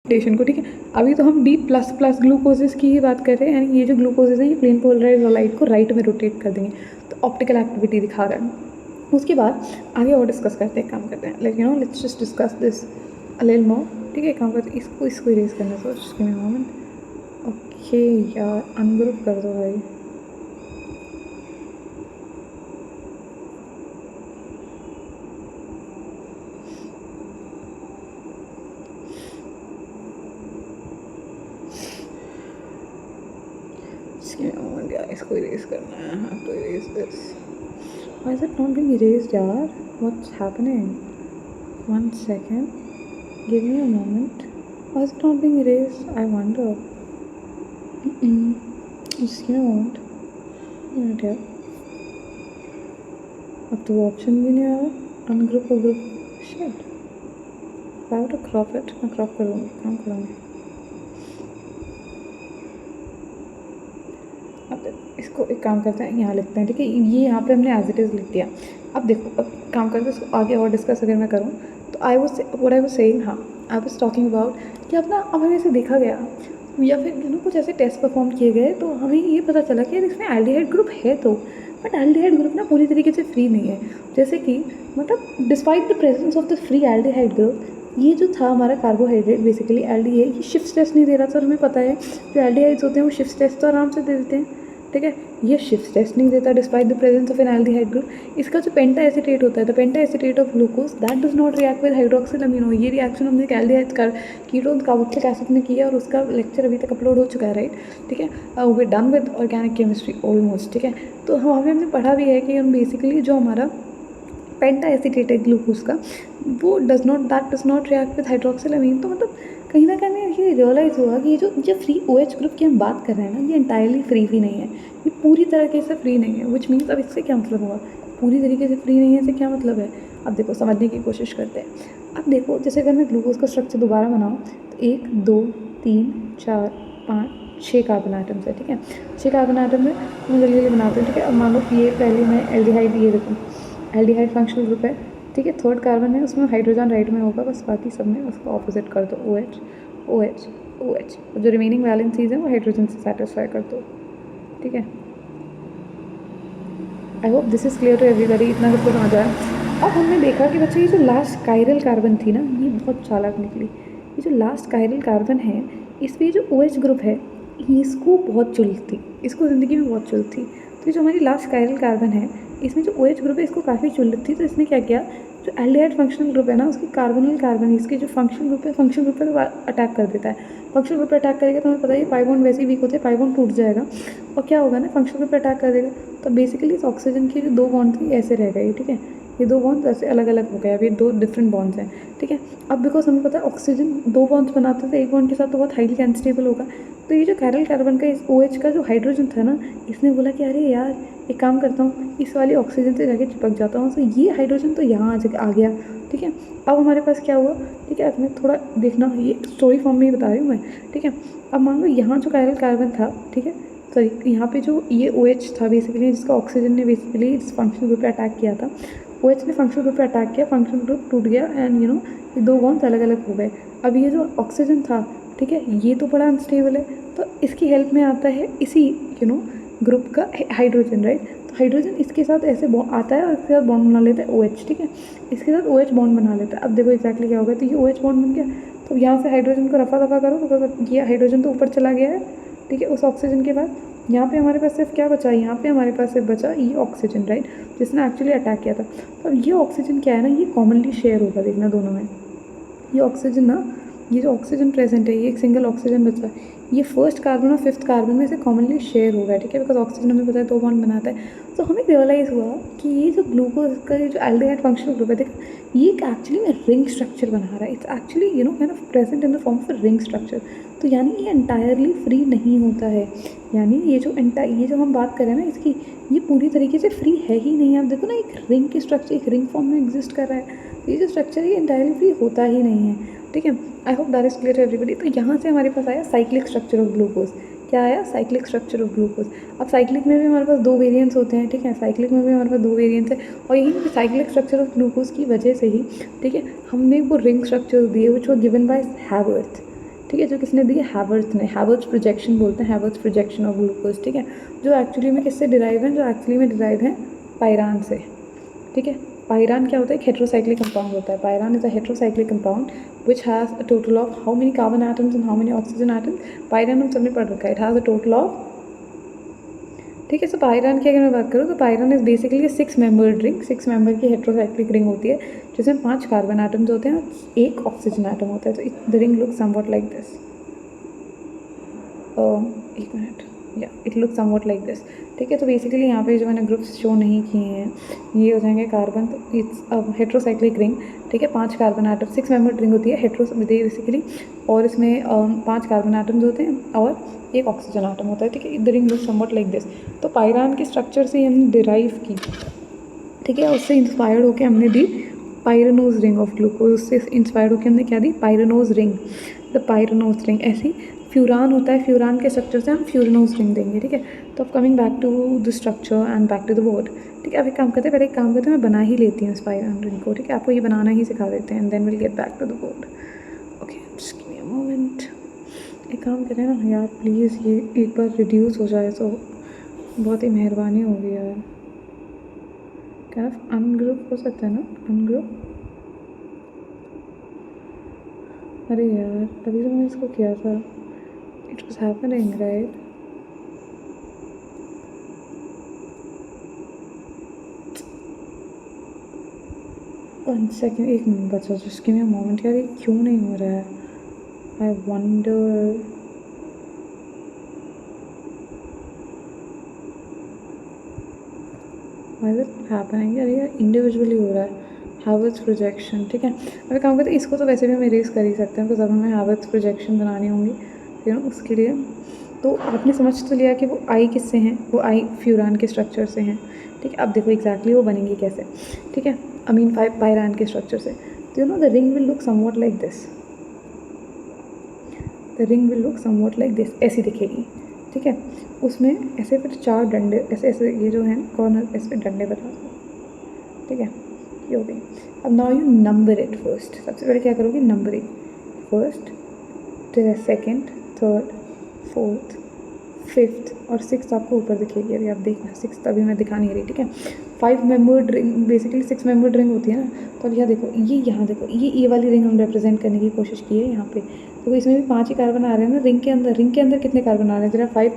Rotation को, ठीक है। अभी तो हम डी प्लस प्लस ग्लूकोजेस की ही बात कर रहे हैं, यानी ये जो ग्लूकोजेस हैं ये प्लेन पोलराइज्ड लाइट को राइट में रोटेट कर देंगे, तो ऑप्टिकल एक्टिविटी दिखा रहा है। उसके बाद आगे और डिस्कस करते हैं, काम करते हैं, like you know let's just discuss this a little more, ठीक है। काम करते हैं, इसको इरेज करना, so just give me a moment. Okay यार, अनग्रुप कर दो भाई। इसको इरेज करना है, हाँ तो erase this. Why is it not being erased यार? What's happening? 1 second. Give me a moment. Why is it not being erased? I wonder. Just give me a moment. Right here. अब तो option भी नहीं आ रहा, ungroup और group. Shit, I have to crop it. मैं crop कर दूँगी, काम करूँगी। अब इसको एक काम करते हैं, यहाँ लिखते हैं, ठीक है। ये यहाँ पे हमने एज इट इज़ लिख दिया। अब देखो, अब काम करते हैं इसको आगे और डिस्कस अगर मैं करूँ तो आई वाज सेइंग, हाँ आई वाज टॉकिंग अबाउट कि अब ना, अब हमें ऐसे देखा गया या फिर यू नो कुछ ऐसे टेस्ट परफॉर्म किए गए तो हमें ये पता चला कि यार इसमें एल्डिहाइड ग्रुप है, तो बट एल्डिहाइड ग्रुप ना पूरी तरीके से फ्री नहीं है। जैसे कि मतलब despite the presence of the free aldehyde group, ये जो था हमारा कार्बोहाइड्रेट बेसिकली एल्डिहाइड, ये शिफ्ट स्ट्रेस नहीं दे रहा था। और हमें पता है जो एल्डिहाइड्स होते हैं वो शिफ्ट स्ट्रेस तो आराम से दे देते हैं, ठीक है। ये शिफ्ट स्ट्रेस नहीं देता despite the presence of N aldehyde group. इसका जो पेंटा एसीटेट होता है, the penta acetate of glucose, that does not react with hydroxyl amino. ये रिएक्शन हमने एल्डिहाइड का कीटोन कार्बोक्सिलिक एसिड में किया और उसका लेक्चर अभी तक अपलोड हो चुका है, राइट, ठीक है। We done with organic chemistry almost, ठीक है। तो हमने पढ़ा भी है कि हम बेसिकली जो हमारा पेंटा एसीटेट है ग्लूकोज का, वो does not react with hydroxyl amine. तो मतलब कहीं ना कहीं ये रियलाइज़ हुआ कि ये जो फ्री OH ग्रुप की हम बात कर रहे हैं ना, ये इंटायरली फ्री भी नहीं है, ये पूरी तरीके से फ्री नहीं है। विच मीन्स अब इससे क्या मतलब हुआ, पूरी तरीके से फ्री नहीं है, इससे क्या मतलब है। अब देखो समझने की कोशिश करते हैं। अब देखो, जैसे अगर मैं ग्लूकोज का स्ट्रक्चर दोबारा बनाऊँ तो 1 2 3 4 5 6 कार्बन आइटम्स है, ठीक है। 6 कार्बन आइटम में मैं जल्दी जल्दी बनाते हैं, ठीक है। अब मान लो ये पहले मैं एल्डिहाइड, ये देखो एल्डिहाइड फंक्शनल ग्रुप है, ठीक है। थर्ड कार्बन है, उसमें हाइड्रोजन राइट में होगा, बस बाकी सब में उसको ऑपोजिट कर दो, OH OH OH। जो रिमेनिंग वैलेंसीज हैं वो हाइड्रोजन से सेटिस्फाई कर दो, ठीक है। I hope this is clear to everybody, इतना सबको समझ आया। अब हमने देखा कि बच्चे ये जो लास्ट कायरल कार्बन थी ना, ये बहुत चालाक निकली। ये जो लास्ट कायरल कार्बन है, इस पर जो OH ग्रुप है इसको बहुत चुल थी, इसको ज़िंदगी में बहुत चुल थी। तो ये जो हमारी लास्ट कायरल कार्बन है, इसमें जो OH ग्रुप है इसको काफ़ी चुल थी। तो इसने क्या किया, जो एल्डिहाइड फंक्शनल ग्रुप है ना, उसकी कार्बोनिल कार्बन, इसके जो फंक्शनल ग्रुप है, फंक्शनल ग्रुप पे अटैक कर देता है। फंक्शनल ग्रुप पे अटैक करेगा तो हमें पता है पाई बॉन्ड वैसे ही वीक होते हैं, पाई बॉन्ड टूट जाएगा और क्या होगा ना, फंक्शनल ग्रुप पे अटैक कर देगा। तो बेसिकली इस ऑक्सीजन की जो 2 बॉन्ड थी ऐसे रह गई, ठीक है। ये 2 बॉन्ड्स ऐसे अलग अलग हो गए, अब ये 2 डिफरेंट बॉन्ड्स हैं, ठीक है। अब बिकॉज हमें पता है ऑक्सीजन 2 बॉन्ड्स बनाते थे, एक बॉन्ड के साथ तो बहुत हाईली अनस्टेबल होगा। तो ये जो कायरल कार्बन का इस OH का जो हाइड्रोजन था ना, इसने बोला कि अरे यार एक काम करता हूँ, इस वाली ऑक्सीजन से जाके चिपक जाता हूँ, तो ये हाइड्रोजन तो यहाँ आ गया, ठीक है। अब हमारे पास क्या हुआ, ठीक है, मैं थोड़ा देखना, ये स्टोरी फॉर्म में ही बता रही हूँ मैं, ठीक है। अब मान लो यहाँ जो कायरल कार्बन था, ठीक है, सॉरी यहाँ पे जो ये OH था बेसिकली, जिसका ऑक्सीजन ने बेसिकली इस फंक्शनल ग्रुप पे अटैक किया था, OH ने फंक्शनल ग्रुप पे अटैक किया, फंक्शनल ग्रुप टूट गया एंड यू नो ये 2 बॉन्ड्स अलग अलग हो गए। अब ये जो ऑक्सीजन था, ठीक है, ये तो बड़ा अनस्टेबल है, तो इसकी हेल्प में आता है इसी यू नो ग्रुप का हाइड्रोजन, राइट। तो हाइड्रोजन इसके साथ ऐसे आता है और इसके साथ बॉन्ड बना लेता है OH, ठीक है, इसके साथ OH बॉन्ड बना लेता है। अब देखो एक्जैक्टली क्या होगा, तो ये OH बॉन्ड बन गया, तो यहाँ से हाइड्रोजन को रफा दफा करो, बिकॉज ये हाइड्रोजन तो ऊपर चला गया है, ठीक है, उस ऑक्सीजन के बाद यहाँ पे हमारे पास सिर्फ क्या बचा, यहाँ पे हमारे पास सिर्फ बचा ये ऑक्सीजन, राइट, जिसने एक्चुअली अटैक किया था। तो अब ये ऑक्सीजन क्या है ना, ये कॉमनली शेयर होगा, देखना दोनों में। ये ऑक्सीजन ना, ये जो ऑक्सीजन प्रेजेंट है, ये एक सिंगल ऑक्सीजन बचा है, ये फर्स्ट कार्बन और 5th कार्बन में से कॉमनली शेयर होगा, ठीक है, बिकॉज ऑक्सीजन हमें पता है 2 बॉन्ड बनाता है। तो हमें रियलाइज़ हुआ कि ये जो ग्लूकोज का जो एल्डिहाइड फंक्शनल ग्रुप है, देखो ये एक्चुअली में रिंग स्ट्रक्चर बना रहा है, it's actually you know kind of present in the form of ring structure. तो यानी ये एंटायरली फ्री नहीं होता है, यानी ये जो हम बात करें ना इसकी, ये पूरी तरीके से फ्री है ही नहीं। आप देखो ना, एक रिंग की स्ट्रक्चर एक रिंग फॉर्म में एग्जिस्ट कर रहा है, ये जो स्ट्रक्चर है ये एंटायरली फ्री होता ही नहीं है, ठीक है। I hope that is clear to everybody. तो यहाँ से हमारे पास आया साइक्लिक स्ट्रक्चर ऑफ ग्लूकोज। क्या आया, साइक्लिक स्ट्रक्चर ऑफ ग्लूकोज। अब साइक्लिक में भी हमारे पास 2 वेरिएंट्स होते हैं, ठीक है, साइक्लिक में भी हमारे पास 2 वेरिएंट्स है, और यही साइक्लिक स्ट्रक्चर ऑफ ग्लूकोज की वजह से ही, ठीक है, हमने वो रिंग स्ट्रक्चर्स दिए विच वर गिवन बाय हैवर्थ। ठीक है, जो किसने दी है, हैवर्थ ने। हैवर्थ प्रोजेक्शन बोलते हैं, हैवर्थ प्रोजेक्शन ऑफ ग्लूकोज, ठीक है, जो एक्चुअली में किससे डिराइव है, जो एक्चुअली में डिराइव है पायरान से, ठीक है। पायरान क्या होता है, एक हेट्रोसाइक्लिक कंपाउंड होता है। Pyran is a heterocyclic compound which has a total of how many carbon atoms and how many oxygen atoms. Pyran हम सबने पढ़ रखा है, it has a total of, ठीक है। सो पायरान की अगर मैं बात करूँ तो pyran is basically 6 membered ring, 6 member की हेट्रोसाइक्लिक रिंग होती है जिसमें 5 कार्बन एटम्स होते हैं और 1 ऑक्सीजन एटम होता है। तो the ring look somewhat like this, एक मिनट, या it look somewhat like this, ठीक है। तो बेसिकली यहाँ पे जो मैंने ग्रुप्स शो नहीं किए हैं ये हो जाएंगे कार्बन, तो इट्स हेट्रोसाइक्लिक रिंग, ठीक है। 5 कार्बन एटम, 6 मेंबर रिंग होती है हेट्रो बेसिकली, और इसमें 5 कार्बन एटम्स होते हैं और 1 ऑक्सीजन एटम होता है, ठीक है। The ring look somewhat like this. तो पायरान के स्ट्रक्चर से हमने डिराइव की, ठीक है, उससे इंस्पायर्ड होकर हमने दी पायरानोज रिंग ऑफ ग्लूकोज, उससे इंस्पायर्ड होकर हमने क्या दी, pyranose ring, the pyranose ring. ऐसी फ्यूरान होता है, फ्यूरान के स्ट्रक्चर से हम फ्यूरानोज रिंग देंगे, ठीक है। तो अब coming back to the structure and back to the board, ठीक है। अब एक काम करते हैं, पहले एक काम करते हैं, मैं बना ही लेती हूँ इस पायरान रिंग को, ठीक है। आपको ये बनाना ही सिखा देते हैं and then will get back to the board. Okay, just give me a moment. एक काम करें ना यार, प्लीज़ ये एक बार रिड्यूस हो जाए तो बहुत ही मेहरबानी होगी यार। क्या अनग्रुप हो सकता है ना, अनग्रुप। अरे यार तभी तो मैंने इसको किया था, it was happening right. One second, एक मिनट बचा, just give me a moment यार, ये क्यों नहीं हो रहा है, I wonder. Why is it happening यार, ये इंडिविजुअली हो रहा है, हैवर्थ प्रोजेक्शन, ठीक है। अगर काम करते इसको तो वैसे भी हम इरेज कर ही सकते हैं, तो जब हमें हैवर्थ प्रोजेक्शन बनानी होंगी फिर उसके लिए, तो आपने समझ तो लिया कि वो आई किससे हैं, वो आई फ्यूरान के स्ट्रक्चर से हैं, ठीक है। अब देखो एग्जैक्टली वो बनेंगी कैसे, ठीक है, अमीन पायरान के स्ट्रक्चर से। तो you know the ring will look somewhat like this, the ring will look somewhat like this, ऐसी दिखेगी, ठीक है। उसमें ऐसे फिर 4 डंडे, ऐसे ऐसे ये जो है कॉर्नर, ऐसे डंडे बता दो, ठीक है, ये हो गई। अब now you number it first, सबसे पहले क्या करोगे, numbering, first, second, third, fourth, fifth और सिक्स आपको ऊपर दिखेगी। अभी आप देखना, सिक्स अभी मैं दिखा नहीं रही, ठीक है। 5 membered ring, basically 6 membered ring होती है ना। तो अब यहाँ देखो, ये यहाँ देखो, ये वाली रिंग हम रिप्रेजेंट करने की कोशिश की है यहाँ पे। तो इसमें भी 5 ही कार्बन आ रहे हैं ना रिंग के अंदर। रिंग के अंदर कितने कार्बन आ रहे हैं, जरा 5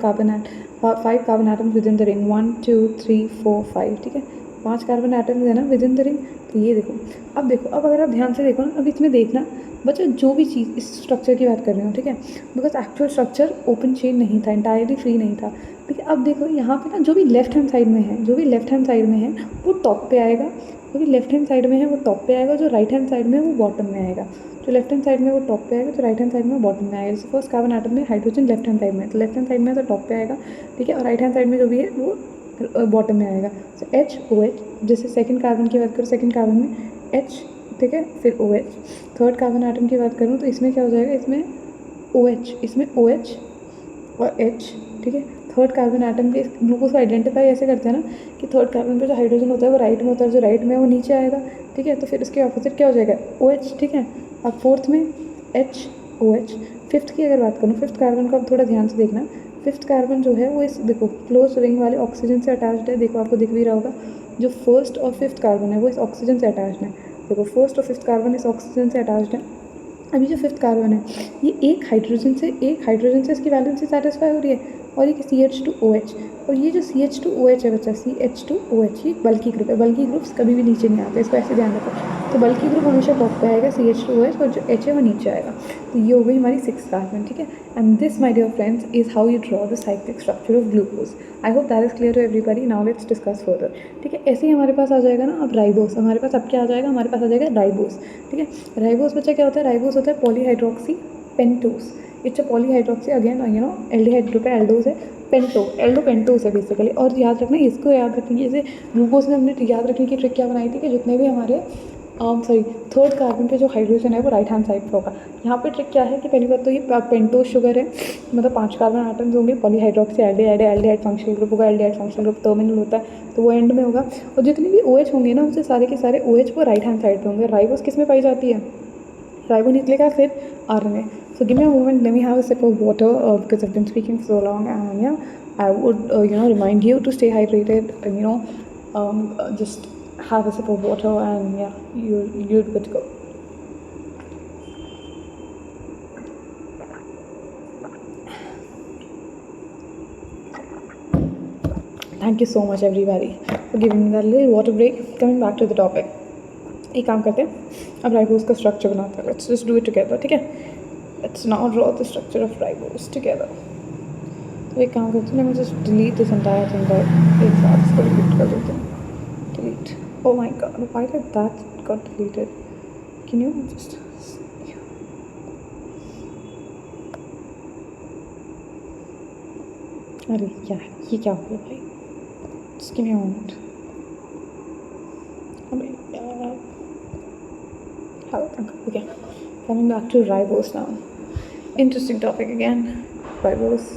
carbon atoms with in the ring, 1 2 3 4 5, ठीक है। 5 कार्बन एटम्स है ना विद इन द रिंग। तो ये देखो, अब देखो, अब अगर आप ध्यान से देखो ना, अब इसमें देखना बच्चों, जो भी चीज़, इस स्ट्रक्चर की बात कर रही हूँ, ठीक है, because actual structure open chain नहीं था, इंटायरली फ्री नहीं था, ठीक है। अब देखो यहाँ पे ना, जो भी लेफ्ट हैंड साइड में है, जो भी लेफ्ट हैंड साइड में है वो टॉप पे आएगा, जो भी लेफ्ट हैंड साइड में है वो टॉप पे आएगा, जो राइट हैंड साइड में है वो बॉटम में आएगा। जो लेफ्ट हैंड साइड में वो टॉप पे आएगा, जो राइट हैंड साइड में वो बॉटम में आएगा। जैसे फर्स्ट कार्बन एटम में हाइड्रोजन लेफ्ट हैंड साइड में है, तो लेफ्ट हैंड साइड में तो टॉप पे आएगा, ठीक है, और राइट हैंड साइड में जो भी है वो बॉटम में आएगा। सो HOH, जैसे सेकंड कार्बन की बात करूँ, सेकंड कार्बन में H, ठीक है, फिर OH। थर्ड कार्बन एटम की बात करूँ तो इसमें क्या हो जाएगा, इसमें OH, इसमें OH और H, ठीक है। थर्ड कार्बन एटम के ग्लूकोज को आइडेंटिफाई ऐसे करते हैं ना कि थर्ड कार्बन पे जो हाइड्रोजन होता है वो राइट में होता है, जो राइट में है वो नीचे आएगा, ठीक है। तो फिर इसके ऑपोजिट क्या हो जाएगा, OH, ठीक है। अब फोर्थ में HOH। फिफ्थ की अगर बात करूँ, फिफ्थ कार्बन को अब थोड़ा ध्यान से देखना, फिफ्थ कार्बन जो है वो इस देखो क्लोज रिंग वाले ऑक्सीजन से अटैच्ड है, देखो आपको दिख भी रहा होगा। जो फर्स्ट और फिफ्थ कार्बन है वो इस ऑक्सीजन से अटैच्ड है, देखो फर्स्ट और फिफ्थ कार्बन इस ऑक्सीजन से अटैच्ड है। अभी जो फिफ्थ कार्बन है ये एक हाइड्रोजन से इसकी वैलेंसी सेटिस्फाई हो रही है, और एक CH2OH, और ये जो CH2OH है बच्चा, CH2OH ये बल्कि ग्रुप है। बल्कि ग्रुप्स कभी भी नीचे नहीं आते, इसको ऐसे ध्यान रखो। तो बल्कि ग्रुप हमेशा टॉप पे आएगा, CH2OH, और जो H है वो नीचे आएगा। तो ये हो गई हमारी 6 कार्बन, ठीक है। And this my dear friends is how you draw the cyclic structure of glucose. I hope that is clear to everybody. Now let's discuss further, ठीक है। ऐसे ही हमारे पास आ जाएगा ना अब राइबोस, हमारे पास अब क्या आ जाएगा, हमारे पास आ जाएगा राइबोस, ठीक है। राइबोस बच्चा क्या होता है, राइबोस होता है polyhydroxy pentose. It's a polyhydroxy, again you know aldehyde group है, एल्डोज है, एल्डो पेंटोस है बेसिकली। और याद रखना, इसको याद रखने की, जैसे ग्लूकोज में हमने याद रखने की ट्रिक क्या बनाई थी कि जितने भी हमारे थर्ड कार्बन पे जो हाइड्रोजन है वो राइट हैंड साइड पे होगा। यहाँ पे ट्रिक क्या है कि पहली बात तो ये पेंटोस शुगर है, मतलब 5 कार्बन एटम्स होंगे, पॉलीहाइड्रोक्सी एल्डिहाइड फंक्शनल ग्रुप होगा, एल्डिहाइड फंक्शनल ग्रुप टर्मिनल होता है तो वो एंड में होगा। और जितने भी OH होंगे ना उनसे सारे के सारे OH वो राइट हैंड साइड पे होंगे। राइबोस किस में पाई जाती है, ribonucleic acid RNA। So give me a moment, let me have a sip of water because I've been speaking for so long, and yeah, I would remind you to stay hydrated, and just have a sip of water, and yeah, you're good to go. Thank you so much everybody for giving me that little water break. Coming back to the topic, एक काम करते हैं, अब ribose का structure बनाते हैं. Let's just do it together, ठीक है. Let's now draw the structure of ribose together. तो एक काम करते हैं, मैं just delete this entire thing, right. एक साथ इसको डिलीट कर देते हैं. Delete. Oh my God, why did that got deleted? Can you just, अरे यार ये क्या हो गया भाई? Just give me a moment. अबे यार, okay, coming back to ribose now. Interesting topic again, ribose.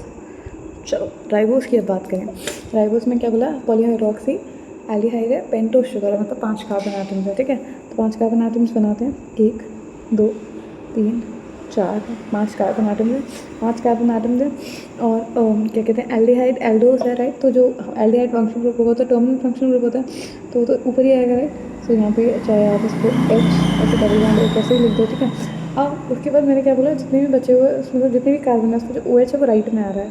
चलो राइबोस की अब बात करें. राइबोस में क्या बोला? पॉलीहाइड्रोक्सी एल्डिहाइड है, पेंटोस शुगर है, मतलब 5 कार्बन एटम्स है, ठीक है. तो 5 कार्बन एटम्स बनाते हैं. 1 2 3 4 5 कार्बन एटम्स है. 5 कार्बन एटम्स है. और क्या कहते हैं, एल्डिहाइड एल्डोस है, राइट. तो जो एल्डिहाइड फंक्शन ग्रुप होता है, टर्मिनल फंक्शन ग्रुप होता है, तो वो तो ऊपर ही आएगा, राइट. तो यहाँ पे चाहे आप इसको H ऐसे डबल बॉन्ड कैसे ही लिख दो, ठीक है. अब उसके बाद मैंने क्या बोला, जितने भी बचे हुए मतलब जितने भी कार्बन है उसमें जो OH है वो राइट में आ रहा है.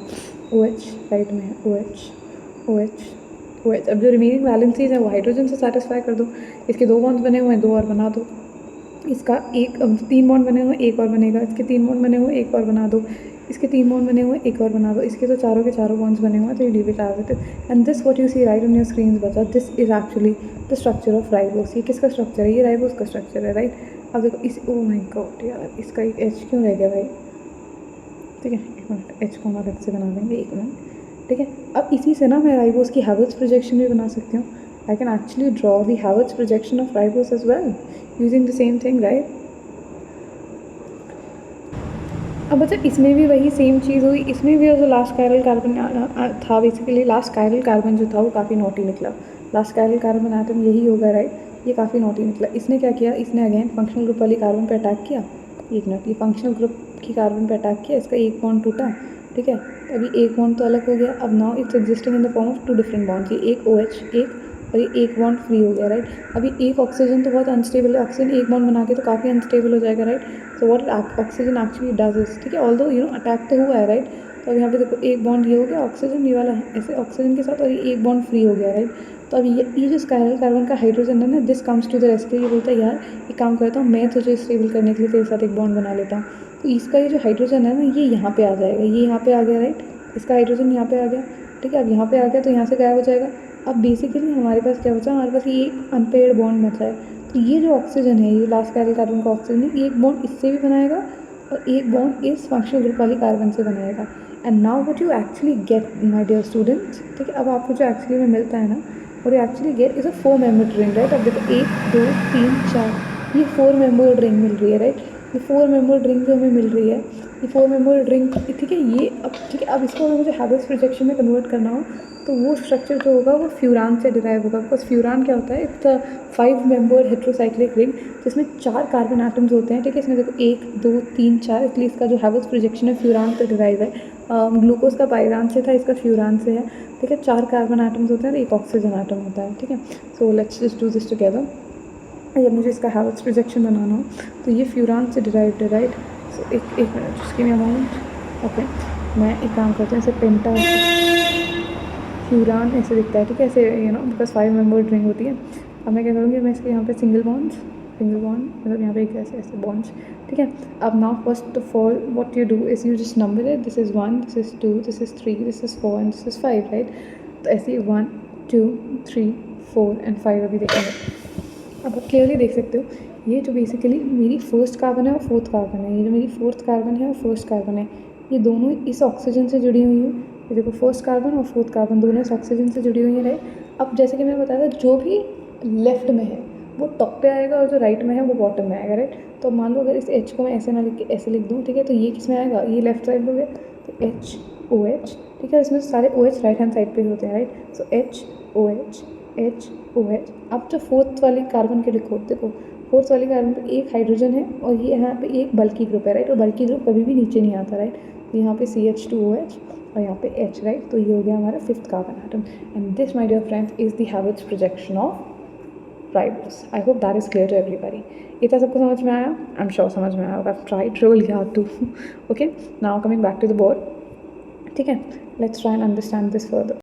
OH राइट में है. OH. अब जो रिमेनिंग वैलेंसीज है वो हाइड्रोजन से सेटिस्फाई कर दो. इसके 2 बॉन्ड बने हुए हैं, 2 और बना दो. इसका 3 बॉन्ड बने हुए हैं, 1 और बनेगा. इसके 3 बॉन्ड बने हुए हैं, 1 और बना दो. इसके 3 बॉन्ड बने हुए हैं, 1 और बना दो. इसके तो चारों के चारों बॉन्ड्स बने हुए हैं, तो you leave it as it is. And this what you see right on your screen बचा, this is actually the structure of ribose. ये किसका स्ट्रक्चर है? ये राइबोस का स्ट्रक्चर है, राइट. अब देखो इस, ओ माय गॉड यार, इसका एक H क्यों रह गया भाई? ठीक है, एक मिनट, H को हम अलग से बना देंगे, एक मिनट, ठीक है. अब इसी से ना मैं राइबोस की हैविट्स प्रोजेक्शन भी बना सकती हूँ. I can actually draw the Haworth's projection of ribose as well using the same thing, right. अब बच्चा इसमें भी वही सेम चीज़ हुई. इसमें भी जो लास्ट कायरल कार्बन था, बेसिकली लास्ट कायरल कार्बन जो था वो काफ़ी नोटी निकला. लास्ट कायरल कार्बन एटम यही होगा, राइट. ये काफ़ी नोटी निकला. इसने क्या किया, इसने अगेन फंक्शनल ग्रुप वाली कार्बन पे अटैक किया. एक मिनट, ये फंक्शनल ग्रुप की कार्बन पे अटैक किया, इसका एक बॉन्ड टूटा, ठीक है. अभी एक बॉन्ड तो अलग हो गया. अब now it's existing in the form of 2 different bonds. ये एक OH एक, और ये एक बॉन्ड फ्री हो गया, राइट. अभी एक ऑक्सीजन तो बहुत अनस्टेबल है. ऑक्सीजन एक बॉन्ड बना के तो काफ़ी अनस्टेबल हो जाएगा, right. So what oxygen actually does is, ठीक है, ऑल्दो अटैक तो हुआ है, राइट. तो अब यहाँ पे देखो एक बॉन्ड ये हो गया ऑक्सीजन, ये वाला ऐसे ऑक्सीजन के साथ, और ये एक बॉन्ड फ्री हो गया, राइट. तो अब ये जो स्कायरल कार्बन का हाइड्रोजन है ना, this comes to the rescue. ये बोलता है यार एक काम करता हूँ, मैं तुझे स्टेबल करने के लिए तेरे साथ एक बॉन्ड बना लेता हूँ. तो इसका ये जो हाइड्रोजन है ना, ये यहाँ पे आ जाएगा. ये यहाँ पे आ गया, राइट. इसका हाइड्रोजन यहाँ पे आ गया, ठीक है. अब यहाँ पे आ गया तो यहाँ से गायब हो जाएगा. अब बेसिकली हमारे पास क्या बचा, हमारे पास ये एक अनपेयर्ड बॉन्ड बचा है. तो ये जो ऑक्सीजन है, ये लास्ट कायरल कार्बन का ऑक्सीजन है, ये एक बॉन्ड इससे भी बनाएगा और एक बॉन्ड इस फंक्शनल ग्रुप वाली कार्बन से बनाएगा. And now what you actually get my dear students, ठीक है. अब आपको जो एक्चुअली में मिलता है ना, और you actually get is a 4 membered ring, right. अब देखो 1 2 3 4, ये 4 मेंबर्ड रिंग मिल रही है, राइट. ये 4 मेंबर्ड रिंग जो हमें मिल रही है, ये 4 मेंबर्ड रिंग, ठीक है. ये अब ठीक है, अब इसको अगर मुझे हैबिट्स प्रोजेक्शन में कन्वर्ट करना हो तो वो स्ट्रक्चर जो होगा वो फ्यूरान से डिराइव होगा. बिकॉज फ्यूरान क्या होता है, it's a 5 membered heterocyclic ring जिसमें 4 कार्बन एटम्स होते हैं, ठीक है. इसमें देखो 1 2 3 4, इसलिए इसका जो हैबिट्स प्रोजेक्शन है फ्यूरान से डिराइव है. ग्लूकोज का पायरान से था, इसका फ्यूरान से है, ठीक है. 4 कार्बन एटम्स होते हैं और 1 ऑक्सीजन एटम होता है, ठीक है. सो let's just do this together. जब मुझे इसका हैबिट्स प्रोजेक्शन बनाना हो तो ये फ्यूरान से डिराइव्ड है, राइट. सो एक minute, just give me a moment. Okay, मैं एक काम करते हैं, ऐसे पेंटा फ्यूरान ऐसे दिखता है, ठीक है, ऐसे बिकॉज 5 मेंबर्ड रिंग होती है. अब मैं क्या करूँगी, मैं इसके यहाँ पे सिंगल बॉन्ड मतलब यहाँ पे एक ऐसे ऐसे बॉन्ड्स, ठीक है. अब now first of all what you do is you just number it. This is 1, this is 2, this is 3, this is 4 and this is 5, right. तो ऐसे 1 2 3 4 एंड 5 अभी देखेंगे. अब आप क्लियरली देख सकते हो, ये जो बेसिकली मेरी फर्स्ट कार्बन है और फोर्थ कार्बन है. ये जो मेरी फोर्थ कार्बन है और फर्स्ट कार्बन है, ये दोनों इस ऑक्सीजन से जुड़ी हुई हैं. ये देखो फर्स्ट कार्बन और फोर्थ कार्बन दोनों इस ऑक्सीजन से जुड़ी हुई हैं, राइट. अब जैसे कि मैंने बताया था, जो भी लेफ्ट में है वो टॉप पे आएगा और जो राइट में है वो बॉटम में आएगा, राइट. तो मान लो अगर इस H को मैं ऐसे ना लिख के ऐसे लिख दूँ, ठीक है, तो ये किस में आएगा, ये लेफ्ट साइड में हो गया, तो HOH, ठीक है. इसमें सारे OH राइट हैंड साइड पे होते हैं, राइट. सो HOH HOH. अब जो फोर्थ वाली कार्बन के लिखो, देखो फोर्थ वाले कार्बन पे एक हाइड्रोजन है और ये यहाँ पे एक बल्कि ग्रुप है, राइट। और बल्कि ग्रुप कभी भी नीचे नहीं आता, राइट। तो यहाँ पे CH2OH और यहाँ पे H, राइट। तो ये हो गया हमारा fifth carbon atom. And this my dear friends is the Haworth's projection of ribose. I hope that is clear to everybody. इतना सबको समझ में आया? आई एम श्योर समझ में आया होगा। Tried really hard to. Okay, now coming back to the board, ठीक है। Let's try and understand this further.